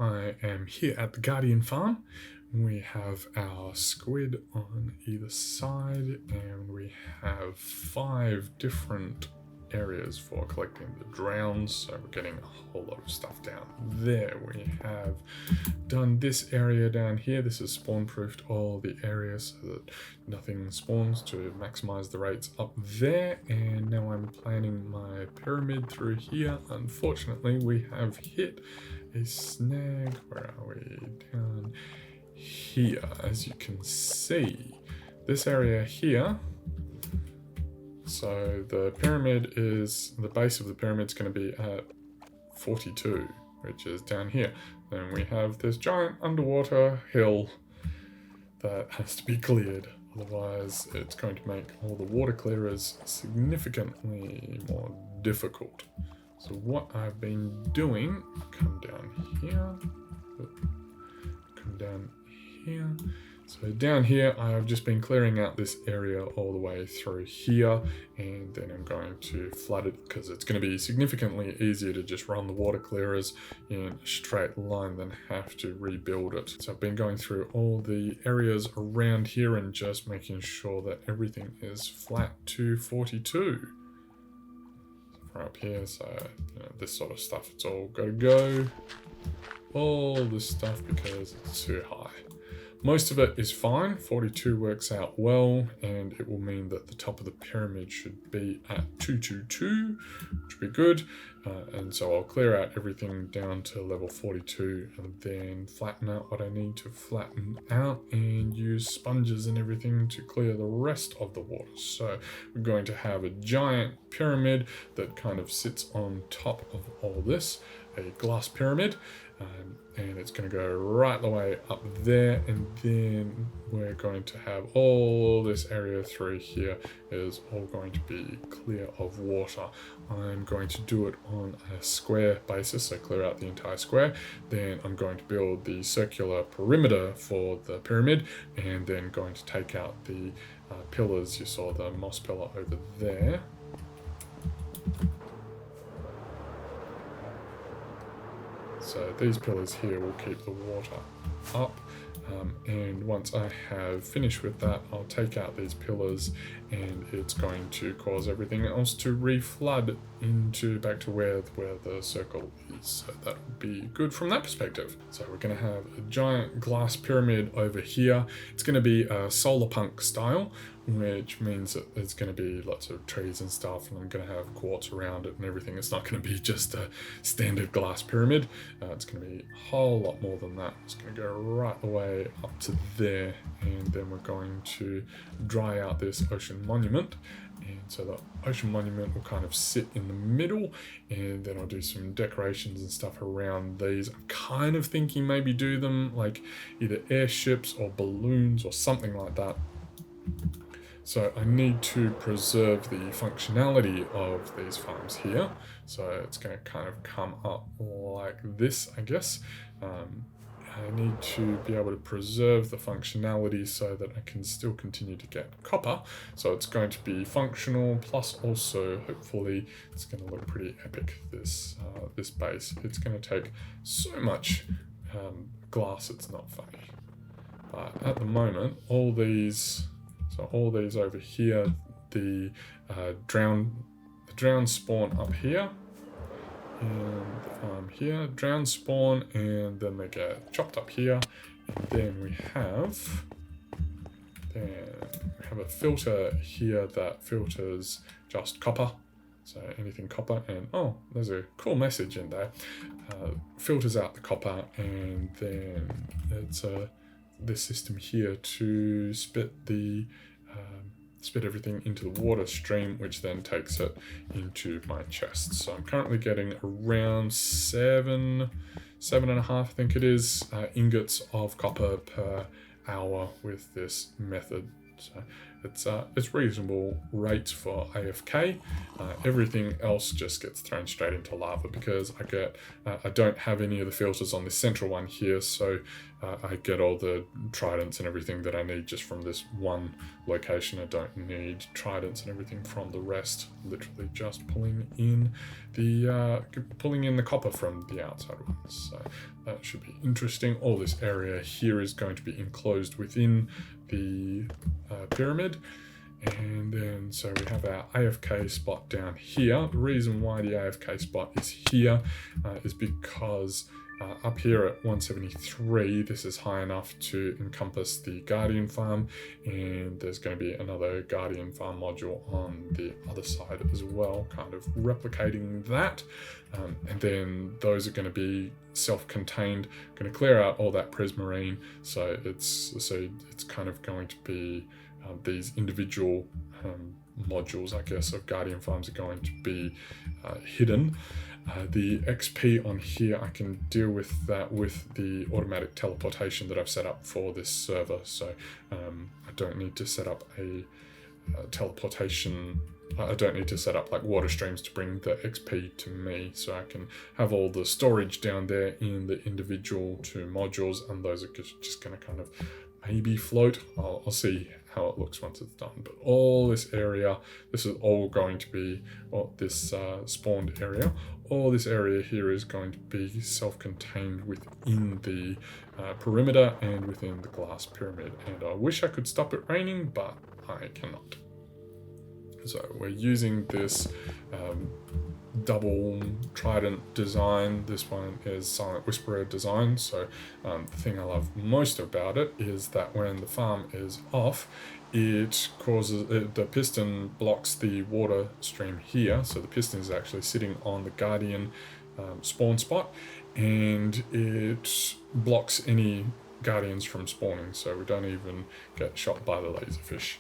I am here at the Guardian Farm. We have our squid on either side, and we have 5 different areas for collecting the drowns, so we're getting a whole lot of stuff down there. We have done this area down here. This has spawn proofed all the areas so that nothing spawns to maximize the rates up there, and now I'm planning my pyramid through here. Unfortunately, we have hit a snag. Where are we? Down here, as you can see, this area here. So the pyramid is, the base of the pyramid is going to be at 42, which is down here. Then we have this giant underwater hill that has to be cleared. Otherwise, it's going to make all the water clearers significantly more difficult. So what I've been doing, come down here, come down here. So down here, I've just been clearing out this area all the way through here, and then I'm going to flood it because it's going to be significantly easier to just run the water clearers in a straight line than have to rebuild it. So I've been going through all the areas around here and just making sure that everything is flat to 42. Right up here, so this sort of stuff, it's all got to go. All this stuff because it's too high. Most of it is fine. 42 works out well, and it will mean that the top of the pyramid should be at 222, which would be good. And so I'll clear out everything down to level 42 and then flatten out what I need to flatten out and use sponges and everything to clear the rest of the water. So we're going to have a giant pyramid that kind of sits on top of all this, a glass pyramid. And it's going to go right the way up there, and then we're going to have all this area through here is all going to be clear of water. I'm going to do it on a square basis, so clear out the entire square. Then I'm going to build the circular perimeter for the pyramid, and then going to take out the pillars. You saw the moss pillar over there. So these pillars here will keep the water up, and once I have finished with that, I'll take out these pillars, and it's going to cause everything else to reflood into back to where the circle is. So that would be good from that perspective. So we're going to have a giant glass pyramid over here. It's going to be a solar punk style, which means that there's going to be lots of trees and stuff, and I'm going to have quartz around it and everything. It's not going to be just a standard glass pyramid. It's going to be a whole lot more than that. It's going to go right the way up to there, and then we're going to dry out this ocean monument. And so the ocean monument will kind of sit in the middle, and then I'll do some decorations and stuff around these. I'm kind of thinking maybe do them like either airships or balloons or something like that. So I need to preserve the functionality of these farms here. So it's going to kind of come up like this, I guess. I need to be able to preserve the functionality so that I can still continue to get copper. So it's going to be functional, plus also hopefully it's going to look pretty epic, this base. It's going to take so much glass, it's not funny. But at the moment, all these over here, the drown spawn up here, and here, drown spawn, and then they get chopped up here, and then we have a filter here that filters just copper, so anything copper, and oh, there's a cool message in there, filters out the copper, and then it's this system here to spit everything into the water stream, which then takes it into my chest. So I'm currently getting around 7.5, I think it is, ingots of copper per hour with this method. So it's reasonable rates for AFK. Everything else just gets thrown straight into lava because I don't have any of the filters on this central one here, so I get all the tridents and everything that I need just from this one location. I don't need tridents and everything from the rest. Literally just pulling in the copper from the outside ones. So that should be interesting. All this area here is going to be enclosed within the pyramid. And then, so we have our AFK spot down here. The reason why the AFK spot is here is because up here at 173, this is high enough to encompass the Guardian farm, and there's going to be another Guardian farm module on the other side as well, kind of replicating that. And then those are going to be self-contained, going to clear out all that prismarine, so it's kind of going to be these individual modules, I guess, of Guardian farms are going to be hidden. The XP on here, I can deal with that with the automatic teleportation that I've set up for this server, so I don't need to set up a teleportation. I don't need to set up like water streams to bring the XP to me, so I can have all the storage down there in the individual two modules, and those are just going to kind of maybe float. I'll see how it looks once it's done. But all this area, this is all going to be, this spawned area, all this area here is going to be self-contained within the perimeter and within the glass pyramid. And I wish I could stop it raining, but I cannot. So we're using this double trident design. This one is Silent Whisperer design. So the thing I love most about it is that when the farm is off, it causes the piston blocks the water stream here. So the piston is actually sitting on the Guardian spawn spot, and it blocks any Guardians from spawning, so we don't even get shot by the laserfish.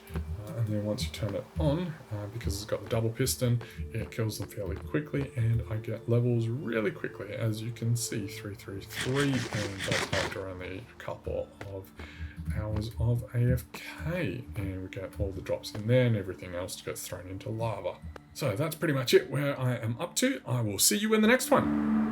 And then once you turn it on, because it's got the double piston, it kills them fairly quickly, and I get levels really quickly, as you can see, 333, and that's after only a couple of hours of AFK, and we get all the drops in there, and everything else gets thrown into lava. So that's pretty much it where I am up to. I will see you in the next one.